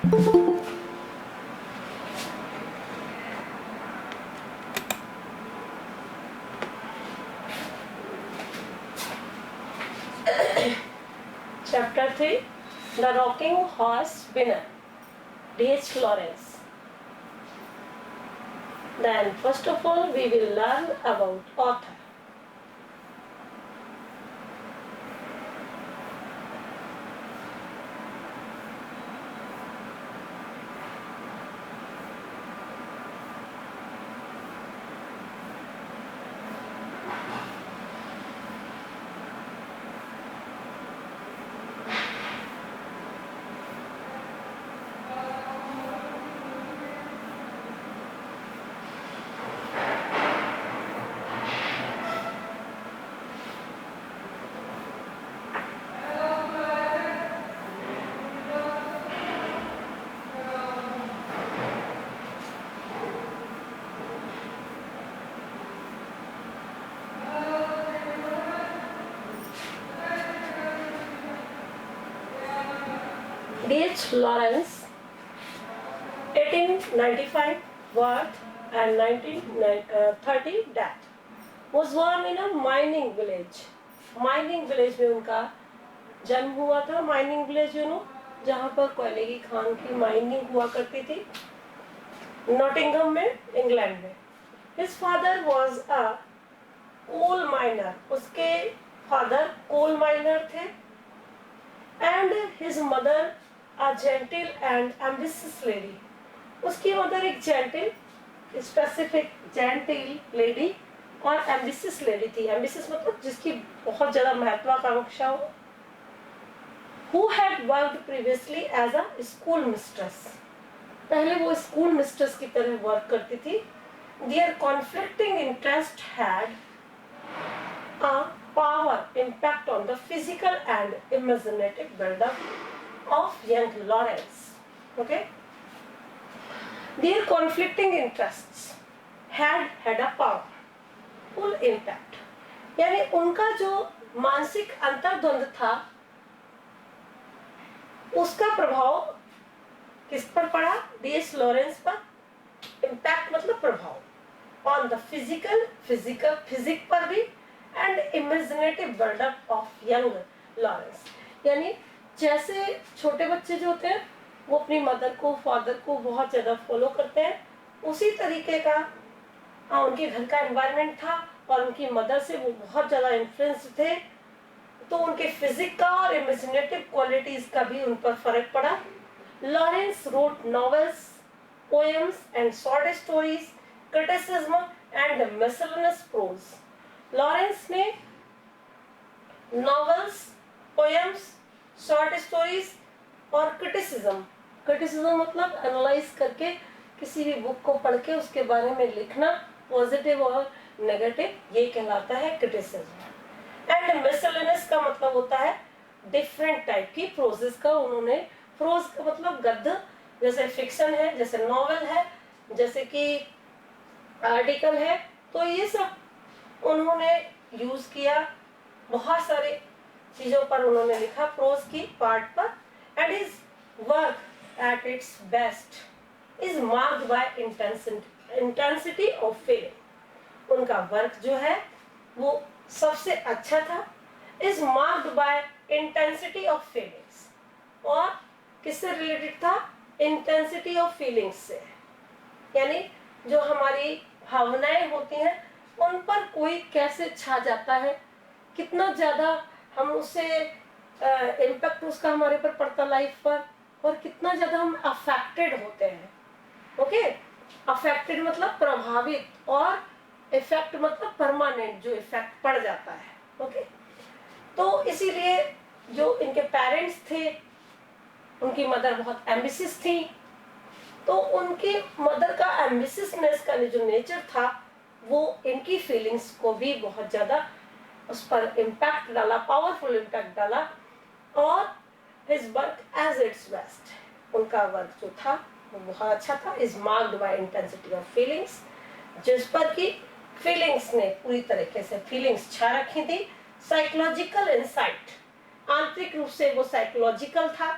Chapter 3, The Rocking Horse Winner, D.H. Lawrence. Then first of all we will learn about author. D.H. Lawrence, 1895 birth and 1930 death, was born in a mining village. Mining village में उनका जन्म हुआ था. Mining village जहाँ पर कोयले की खान की माइनिंग हुआ करती थी, नॉटिंघम में, इंग्लैंड में. His father was a coal miner. उसके फादर कोल माइनर थे. And his mother a gentle and ambitious lady. उसकी मदर एक जेंटल, स्पेसिफिक जेंटल लेडी और एम्बिशियस लेडी थी. एम्बिशियस मतलब जिसकी बहुत ज्यादा महत्वाकांक्षा हो. Who had worked previously as a school mistress. पहले वो स्कूल मिस्ट्रेस की तरह वर्क करती थी. Their conflicting interest had a power impact on the physical and imaginative build-up of young Lawrence. Okay? Their conflicting interests had a powerful impact. यानी उनका जो मानसिक अंतर्द्वंद था उसका प्रभाव किस पर पड़ा? D.H. लॉरेंस पर. इम्पैक्ट मतलब प्रभाव. ऑन द फिजिक पर भी and imaginative buildup of young Lawrence. यानी जैसे छोटे बच्चे जो होते हैं वो अपनी मदर को, फादर को बहुत ज्यादा फॉलो करते हैं, उसी तरीके का उनके घर का एनवायरनमेंट था और उनकी मदर से वो बहुत ज्यादा इन्फ्लुएंस थे. तो उनके फिजिक का और इमेजिनेटिव क्वालिटीज का भी उन पर फर्क पड़ा. Lawrence wrote novels, poems and short stories, criticism and miscellaneous prose. Lawrence ने नॉवेल्स, पोएम्स, शॉर्ट स्टोरीज और क्रिटिसिज्म मतलब एनालाइज करके किसी भी बुक को पढ़ के उसके बारे में लिखना, पॉजिटिव और नेगेटिव, ये कहलाता है क्रिटिसिज्म. एंड मिसलेनियस का मतलब होता है डिफरेंट टाइप की प्रोजेस का. उन्होंने प्रोज का मतलब गद्य, जैसे फिक्शन है, जैसे नॉवेल है, जैसे कि आर्टिकल है, तो ये सब उन्होंने यूज किया. बहुत सारे चीजों पर उन्होंने लिखा प्रोज की पार्ट पर. And his work at its best is marked by intensity of feeling. उनका वर्क जो है वो सबसे अच्छा था. Is marked by intensity of feelings. और किससे रिलेटेड था? इंटेंसिटी ऑफ फीलिंग्स से. यानी जो हमारी भावनाएं होती हैं उन पर कोई कैसे छा जाता है, कितना ज्यादा हम उससे इम्पैक्ट उसका हमारे पर पड़ता लाइफ पर, और कितना ज्यादा हम अफेक्टेड होते हैं. ओके? अफेक्टेड मतलब प्रभावित, और इफेक्ट मतलब परमानेंट, जो इफेक्ट पड़ जाता है. ओके? तो इसीलिए जो इनके पेरेंट्स थे, उनकी मदर बहुत एम्बिशियस थी, तो उनकी मदर का एम्बिशियसनेस का जो नेचर था वो इनकी फीलिंग्स को भी बहुत ज्यादा उस पर इम्पैक्ट डाला, पावरफुल इम्पैक्ट डाला. और his work as its best, उनका वर्क जो था वो बहुत अच्छा था. Is marked by intensity of feelings, जिस पर की फीलिंग्स ने पूरी तरीके से फीलिंग्स छा रखी थी. साइकोलॉजिकल इंसाइट, आंतरिक रूप से वो साइकोलॉजिकल था,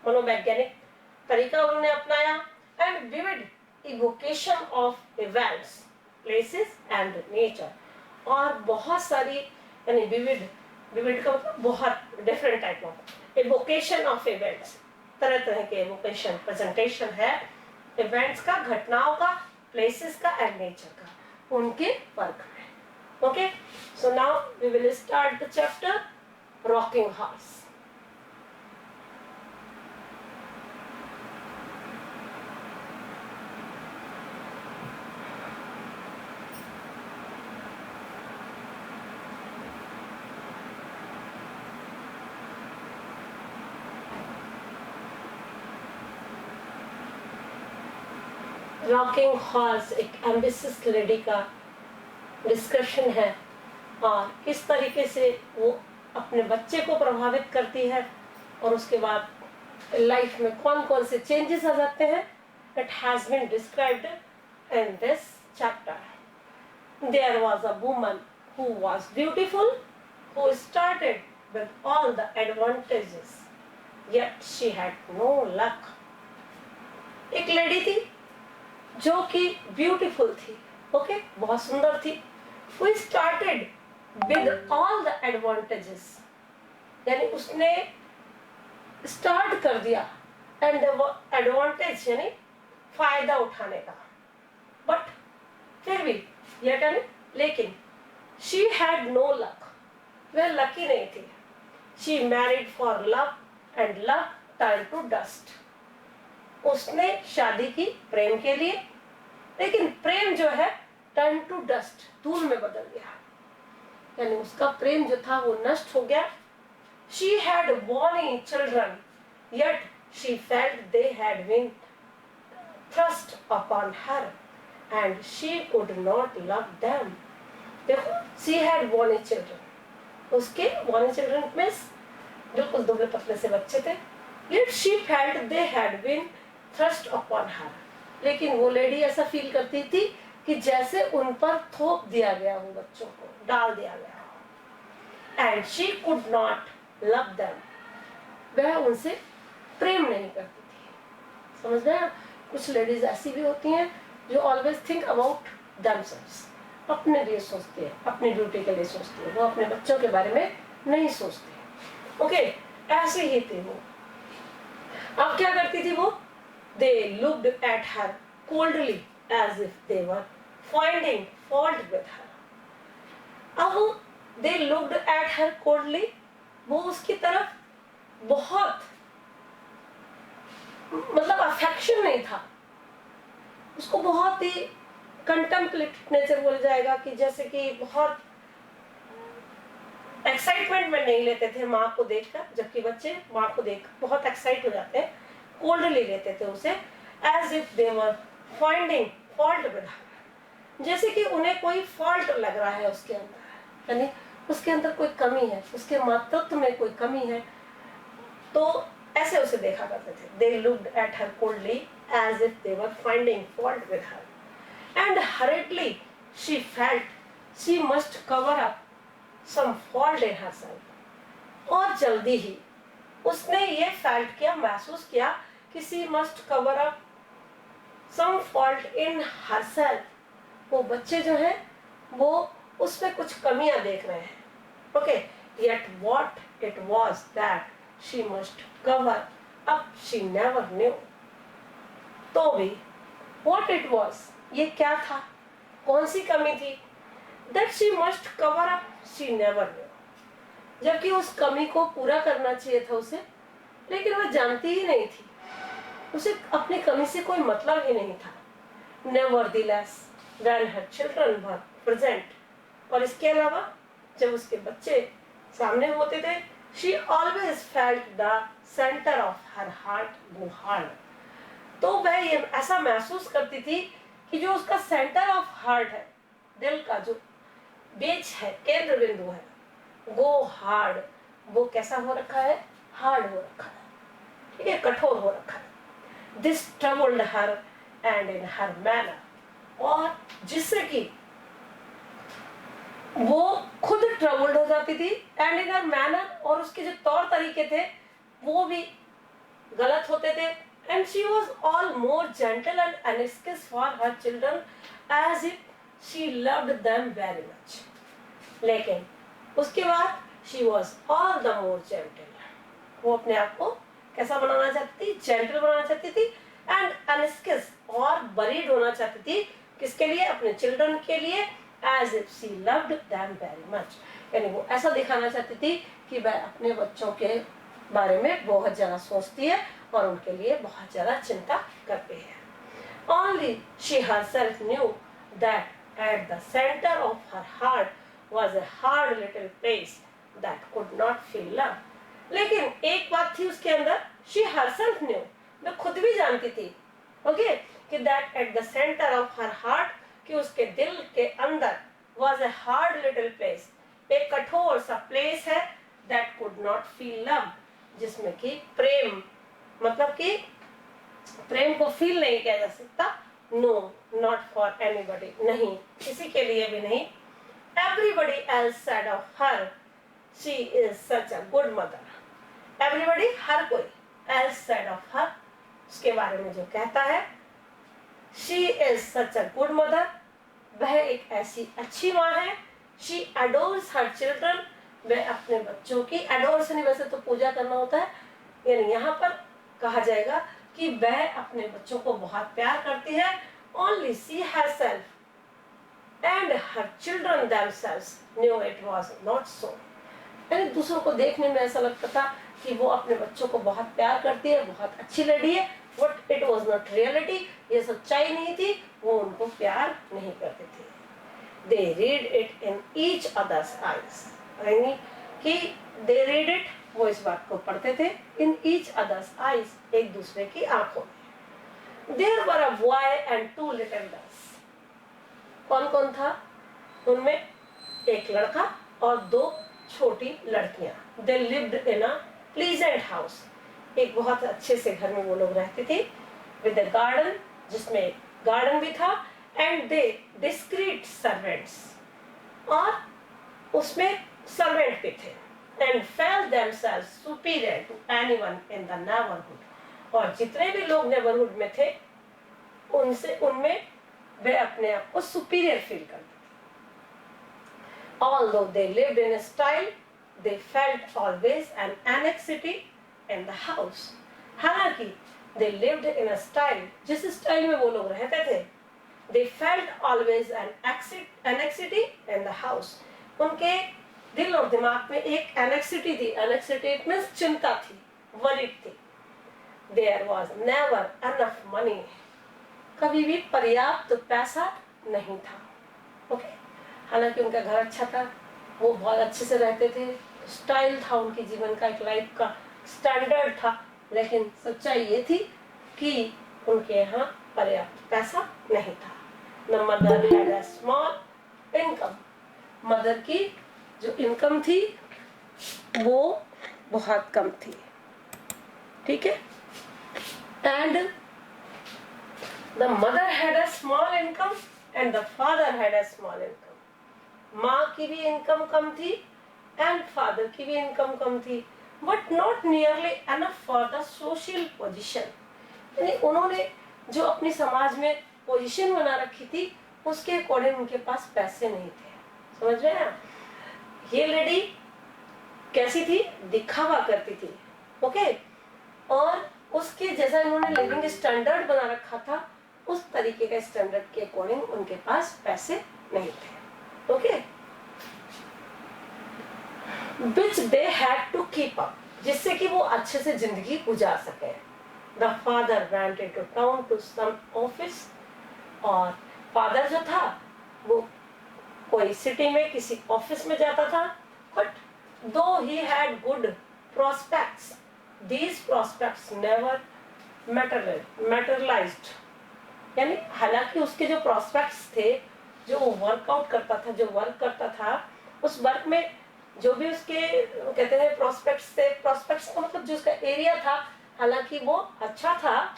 मनोवैज्ञानिक तरीका उन्होंने अपनाया। And vivid evocation of events, places and nature, और बहुत सारी यानी विविड, विविड का मतलब बहुत different type of evocation of events, तरह तरह के इवोकेशन प्रेजेंटेशन है इवेंट्स का, घटनाओं का, प्लेसेस का एंड नेचर का, उनके वर्क में। Okay, so now we will start the chapter rocking horse. Rocking horse एक एम्बिशियस लेडी का डिस्क्रिप्शन है, और किस तरीके से वो अपने बच्चे को प्रभावित करती है, और उसके बाद लाइफ में कौन कौन से चेंजेस आ जाते हैं। It has been described in this chapter. There was a woman who was beautiful, who started with all the advantages, yet she had no luck. एक लेडी थी जो कि ब्यूटीफुल थी, ओके, बहुत सुंदर थी। वो started with all the advantages, यानी उसने स्टार्ट कर दिया एंड एडवांटेज यानी फायदा उठाने का, बट फिर भी यट यानी लेकिन शी हैड नो लक, वह लकी नहीं थी। She married for love and love turn to dust, उसने शादी की प्रेम के लिए, लेकिन प्रेम जो है टर्न टू डस्ट, धूल में बदल गया, यानी उसका प्रेम जो था वो नष्ट हो गया। She had borne children, yet she felt they had been thrust upon her and she could not love them. देखो, she had borne children, उसके born children में बिल्कुल दुबले पतले से बच्चे थे, yet she felt they had been thrust upon her, लेकिन वो लेडी ऐसा फील करती थी कि जैसे उन पर थोप दिया गया हो, बच्चों को डाल दिया गया हो। And she could not love them, वह उनसे प्रेम नहीं करती थी। समझ रहे हैं? कुछ लेडीज ऐसी भी होती हैं जो ऑलवेज थिंक अबाउट देमसेल्व्स, अपने लिए सोचती है, अपनी ड्यूटी के लिए सोचती है, वो अपने बच्चों के बारे में नहीं सोचती। ओके, ऐसे ही थी वो। अब क्या करती थी वो? They looked at her coldly as if they were finding fault with her. अब they looked at her coldly, वो उसकी तरफ बहुत मतलब अफेक्शन नहीं था, उसको बहुत ही कंटेम्पलेटिव नेचर बोला जाएगा, कि जैसे कि बहुत एक्साइटमेंट में नहीं लेते थे माँ को देखकर, जबकि बच्चे माँ को देख बहुत एक्साइट हो जाते हैं, कोल्डली लेते थे उसे, as if they were finding fault with her, जैसे कि उन्हें कोई फॉल्ट लग रहा है उसके अंदर, यानी उसके अंदर कोई कमी है, उसके मातृत्व में कोई कमी है, तो ऐसे उसे देखा करते थे। They looked at her coldly as if they were finding fault with her and hurriedly she felt she must cover up some fault in herself, और जल्दी ही उसने ये फेल्ट किया, महसूस किया कि she must cover up some fault in herself, वो बच्चे जो हैं वो उसमें कुछ कमियां देख रहे हैं। Okay, yet what it was that she must cover up she never knew, तो भी व्हाट इट वाज, ये क्या था, कौन सी कमी थी, that she must cover up she never knew, जबकि उस कमी को पूरा करना चाहिए था उसे, लेकिन वह जानती ही नहीं थी, उसे अपनी कमी से कोई मतलब ही नहीं था। Nevertheless, when her children were present, और इसके अलावा जब उसके बच्चे सामने होते थे, she always felt the center of her heart go hard, तो वह ये ऐसा महसूस करती थी कि जो उसका सेंटर ऑफ हार्ट है, दिल का जो बीज है, केंद्र बिंदु है, गो हार्ड, वो कैसा हो रखा है, हार्ड हो रखा है, ठीक है, कठोर हो रखा है। This troubled her and in her manner, और जिससे कि वो खुद ट्रबल्ड हो जाती थी, एंड इन हर मैनर, और उसके जो तौर तरीके थे वो भी गलत होते थे, and she was all more gentle and anxious for her children as if she loved them very much. लेकिन उसके बाद she was all the more gentle. वो अपने आप को कैसा बनाना चाहती थी? जेंटल बनाना चाहती थी एंड अनस्किस और बरीड होना चाहती थी किसके लिए? अपने चिल्ड्रन के लिए. As if she loved them very much, यानी वो ऐसा दिखाना चाहती थी कि वह अपने बच्चों के बारे में बहुत ज्यादा सोचती है और उनके लिए बहुत ज्यादा चिंता करती है. Only she herself knew that at the center of her heart was a hard little place that could not feel love. लेकिन एक बात थी उसके अंदर, she herself knew, मैं खुद भी जानती थी, okay, कि that at the center of her heart, कि उसके दिल के अंदर was a hard little place, एक कठोर सा प्लेस है that could not feel love, जिसमें कि प्रेम, मतलब कि प्रेम को फील नहीं किया जा सकता. नो, नॉट फॉर एनीबडी, नहीं, किसी के लिए भी नहीं. Everybody else said of her she is such a good mother. Everybody, हर कोई, एल्स सेड ऑफ हर, उसके बारे में जो कहता है, she is such a good mother, वह एक ऐसी अच्छी माँ है. शी एडोर्स हर चिल्ड्रन, वह अपने बच्चों की, एडोर्स नहीं वैसे तो पूजा करना होता है, यानी यहाँ पर कहा जाएगा कि वह अपने बच्चों को बहुत प्यार करती है. Only she herself and her children themselves knew it was not so. यानी दूसरों को देखने में ऐसा लगता था कि वो अपने बच्चों को बहुत प्यार करती है, बहुत अच्छी लड़ी है. But it was not reality, ये सच्चाई नहीं थी, वो उनको प्यार नहीं करते थे. They read it in each other's eyes, यानी कि they read it, वो इस बात को पढ़ते थे, in each other's eyes, एक दूसरे की आंखों में. There were a boy and two little girls. कौन कौन था उनमें? एक लड़का और दो छोटी लड़कियां. They lived in a pleasant house. एक बहुत अच्छे से घर में वो लोग रहते थे. With a garden, जिसमें गार्डन भी था, and they discreet servants, और उसमें सर्वेंट भी थे. And felt themselves superior to anyone in the neighborhood. और जितने भी लोग नेबरहुड में थे उनसे, उनमें वे अपने आप को सुपीरियर फील करते थे. Although they lived in style, they felt always an anxiety in the house. हालांकि they lived in a style, जिस स्टाइल में वो लोग रहते थे, they felt always an anxiety in the house. उनके दिल और दिमाग में एक एनेक्सिटी थी. एनेक्सिटी मीन्स चिंता थी, वरीड थी. There was never enough money. कभी भी पर्याप्त पैसा नहीं था. ओके, हालांकि उनका घर अच्छा था, वो बहुत अच्छे से रहते थे, स्टाइल था उनके जीवन का, एक लाइफ का स्टैंडर्ड था, लेकिन सच्चाई ये थी कि उनके यहाँ पर्याप्त पैसा नहीं था. The mother had a small income. Mother की जो इनकम थी वो बहुत कम थी. ठीक है. And the mother had a small income and the father had a small income. माँ की भी इनकम कम थी and father की भी इनकम कम थी, but not nearly enough for the social position. यानी उन्होंने जो अपनी समाज में पोजीशन बना रखी थी उसके अकॉर्डिंग उनके पास पैसे नहीं थे. समझ रहे हैं? ये लेडी कैसी थी? दिखावा करती थी. ओके, और उसके जैसा इन्होंने लिविंग स्टैंडर्ड बना रखा था, उस तरीके का स्टैंडर्ड के अकॉर्डिंग उनके पास पैसे नहीं थे. Okay, which they had to keep up, जिससे कि वो अच्छे से जिंदगी गुजार सके. The father went into town to some office, और फादर जो था वो कोई सिटी में किसी ऑफिस में जाता था. But though he had good prospects, these prospects never materialized. यानी हालांकि उसके जो prospects थे, जो वर्कआउट करता था, जो वर्क करता था, उस वर्क में जो भी उसके कहते हैं prospects थे, prospects का मतलब जो उसका एरिया था, हालांकि वो अच्छा था,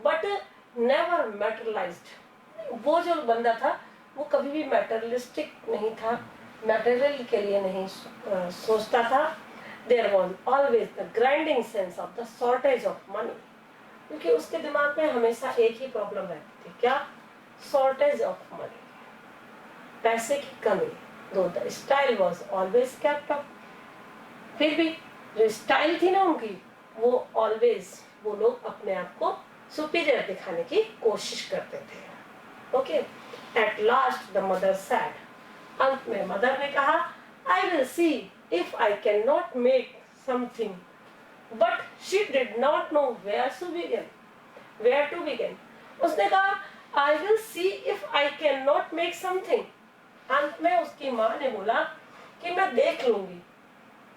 but never materialized. वो जो बंदा था वो कभी भी मैटेरियलिस्टिक नहीं था, मटेरियल के लिए नहीं सोचता था. There was always the grinding sense of the shortage of money. क्योंकि उसके दिमाग में हमेशा एक ही प्रॉब्लम रहती थी, क्या? शॉर्टेज ऑफ मनी, पैसे की कमी। दो the style was always kept up, फिर भी जो स्टाइल थी ना उनकी, वो ऑलवेज, वो लोग अपने आप को सुपीरियर दिखाने की कोशिश करते थे। Okay, at last the mother said, अंत में मदर ने कहा, I will see if I can not make something, but she did not know where to begin. उसने कहा, I will see if I can not make something. अंत में उसकी माँ ने बोला कि मैं देख लूंगी,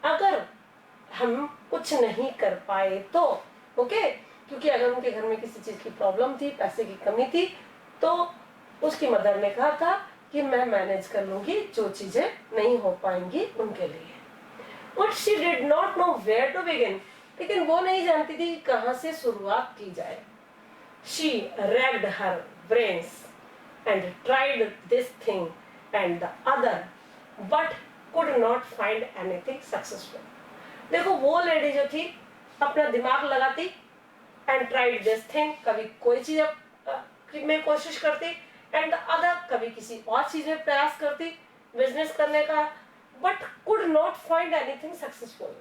अगर हम कुछ नहीं कर पाए तो। ओके, क्योंकि अगर उनके घर में किसी चीज की प्रॉब्लम थी, पैसे की कमी थी, तो उसकी मदर ने कहा था कि मैं मैनेज कर लूंगी जो चीजें नहीं हो पाएंगी उनके लिए। But she did not know where to begin, लेकिन वो नहीं जानती थी कहां से शुरुआत की जाए। She raked her brains and tried this thing and the other, but could not find anything successful. देखो, वो लेडी जो थी अपना दिमाग लगाती एंड ट्राइड दिस थिंग, कभी कोई चीज में कोशिश करती, एंड द अदर, कभी किसी और चीज में प्रयास करती बिजनेस करने का, but could not find anything successful.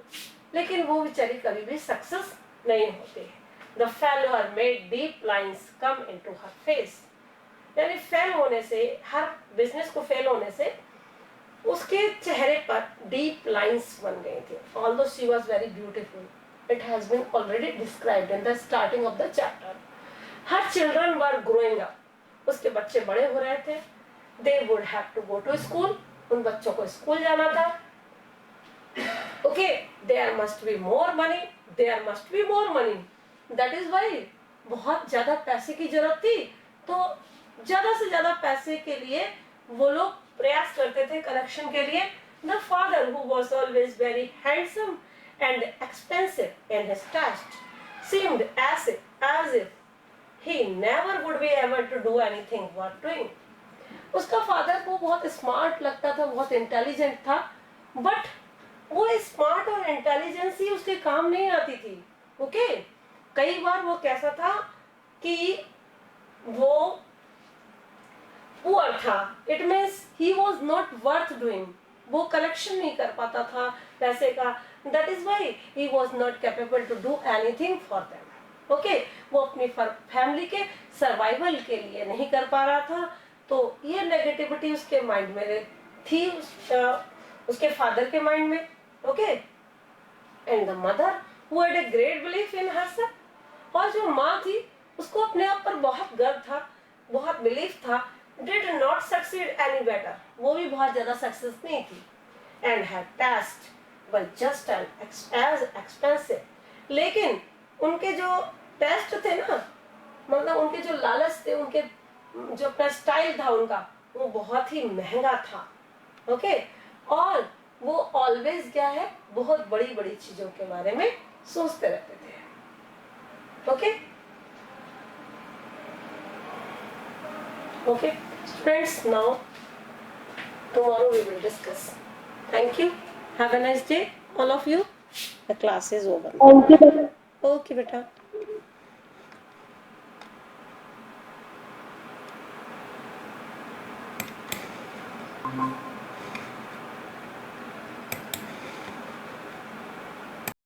लेकिन वो बेचारी कभी भी सक्सेस नहीं होती। The failure made deep lines come into her face, यानी फेल होने से, हर बिजनेस को फेल होने से उसके चेहरे पर डीप लाइंस बन गई थी। Although she was very beautiful, it has been already described in the starting of the chapter. Her children were growing up, उसके बच्चे बड़े हो रहे थे। They would have to go to school, उन बच्चों को स्कूल जाना था। Okay, there must be more money, that is why, बहुत ज्यादा पैसे की जरूरत थी, तो ज्यादा से ज्यादा पैसे के लिए वो लोग प्रयास करते थे कलेक्शन के लिए। The father, who was always very handsome and expensive in his taste, seemed as if he never would be able to do anything worth doing. उसका फादर को बहुत स्मार्ट लगता था, बहुत इंटेलिजेंट था, बट वो स्मार्ट और इंटेलिजेंस ही उसके काम नहीं आती थी। ओके, कई बार वो कैसा था कि वो पुअर था, it means he was not worth doing, वो कलेक्शन नहीं कर पाता था पैसे का, that is why he was not capable to do anything for them. Okay, वो अपनी फैमिली के सर्वाइवल के लिए नहीं कर पा रहा था, तो ये नेगेटिविटी उसके माइंड में थी, उसके फादर के माइंड में। Okay, and the mother who had a great belief in herself, और जो माँ थी उसको अपने आप पर बहुत गर्व था, बहुत बिलीफ था, did not succeed any better, वो भी बहुत ज्यादा सक्सेस नहीं थी, and her taste was just as expensive, लेकिन उनके जो टेस्ट थे ना, मतलब उनके जो लालच थे, उनके जो अपना स्टाइल था उनका, वो बहुत ही महंगा था। ओके, और वो ऑलवेज क्या है, बहुत बड़ी बड़ी चीजों के बारे में सोचते रहते थे। Okay, okay friends, now tomorrow we will discuss. Thank you, have a nice day all of you, the class is over. Thank you. Okay beta.